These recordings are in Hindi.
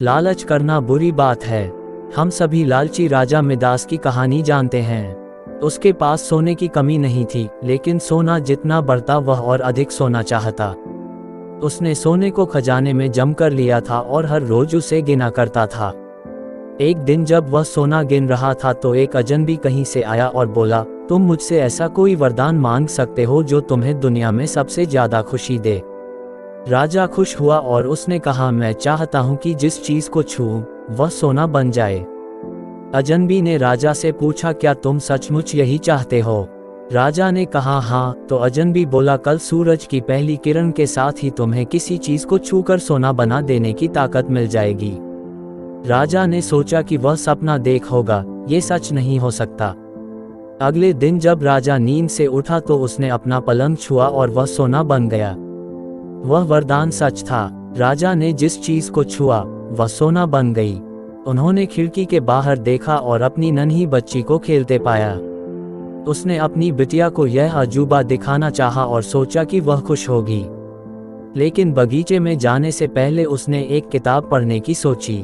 लालच करना बुरी बात है। हम सभी लालची राजा मिदास की कहानी जानते हैं। उसके पास सोने की कमी नहीं थी, लेकिन सोना जितना बढ़ता वह और अधिक सोना चाहता। उसने सोने को खजाने में जम कर लिया था और हर रोज उसे गिना करता था। एक दिन जब वह सोना गिन रहा था तो एक अजनबी कहीं से आया और बोला, तुम मुझसे ऐसा कोई वरदान मांग सकते हो जो तुम्हें दुनिया में सबसे ज्यादा खुशी दे। राजा खुश हुआ और उसने कहा, मैं चाहता हूं कि जिस चीज को छूऊं वह सोना बन जाए। अजनबी ने राजा से पूछा, क्या तुम सचमुच यही चाहते हो? राजा ने कहा, हाँ। तो अजनबी बोला, कल सूरज की पहली किरण के साथ ही तुम्हें किसी चीज को छूकर सोना बना देने की ताकत मिल जाएगी। राजा ने सोचा कि वह सपना देख होगा, ये सच नहीं हो सकता। अगले दिन जब राजा नींद से उठा तो उसने अपना पलंग छुआ और वह सोना बन गया। वह वरदान सच था। राजा ने जिस चीज को छुआ वह सोना बन गई। उन्होंने खिड़की के बाहर देखा और अपनी नन्ही बच्ची को खेलते पाया। उसने अपनी बिटिया को यह अजूबा दिखाना चाहा और सोचा कि वह खुश होगी, लेकिन बगीचे में जाने से पहले उसने एक किताब पढ़ने की सोची।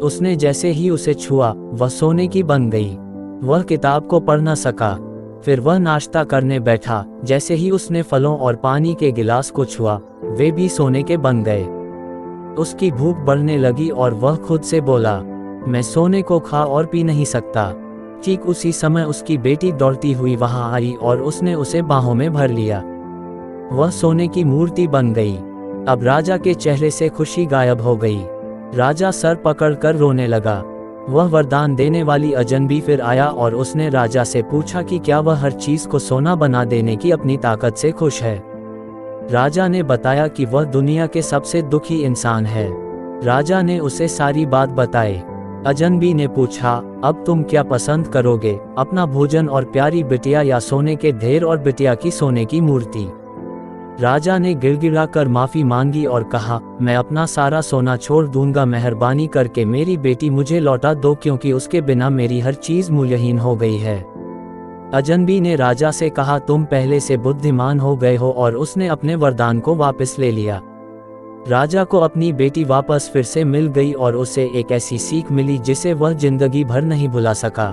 उसने जैसे ही उसे छुआ वह सोने की बन गई। वह किताब को पढ़ न सका। फिर वह नाश्ता करने बैठा। जैसे ही उसने फलों और पानी के गिलास को छुआ वे भी सोने के बन गए। उसकी भूख बढ़ने लगी और वह खुद से बोला, मैं सोने को खा और पी नहीं सकता। ठीक उसी समय उसकी बेटी दौड़ती हुई वहां आई और उसने उसे बाहों में भर लिया। वह सोने की मूर्ति बन गई। अब राजा के चेहरे से खुशी गायब हो गई। राजा सर पकड़कर रोने लगा। वह वरदान देने वाली अजनबी फिर आया और उसने राजा से पूछा कि क्या वह हर चीज को सोना बना देने की अपनी ताकत से खुश है। राजा ने बताया कि वह दुनिया के सबसे दुखी इंसान है। राजा ने उसे सारी बात बताई। अजनबी ने पूछा, अब तुम क्या पसंद करोगे, अपना भोजन और प्यारी बिटिया या सोने के ढेर और बिटिया की सोने की मूर्ति? राजा ने गिड़गिड़ाकर माफी मांगी और कहा, मैं अपना सारा सोना छोड़ दूंगा, मेहरबानी करके मेरी बेटी मुझे लौटा दो, क्योंकि उसके बिना मेरी हर चीज मूल्यहीन हो गई है। अजनबी ने राजा से कहा, तुम पहले से बुद्धिमान हो गए हो, और उसने अपने वरदान को वापस ले लिया। राजा को अपनी बेटी वापस फिर से मिल गई और उसे एक ऐसी सीख मिली जिसे वह जिंदगी भर नहीं भुला सका।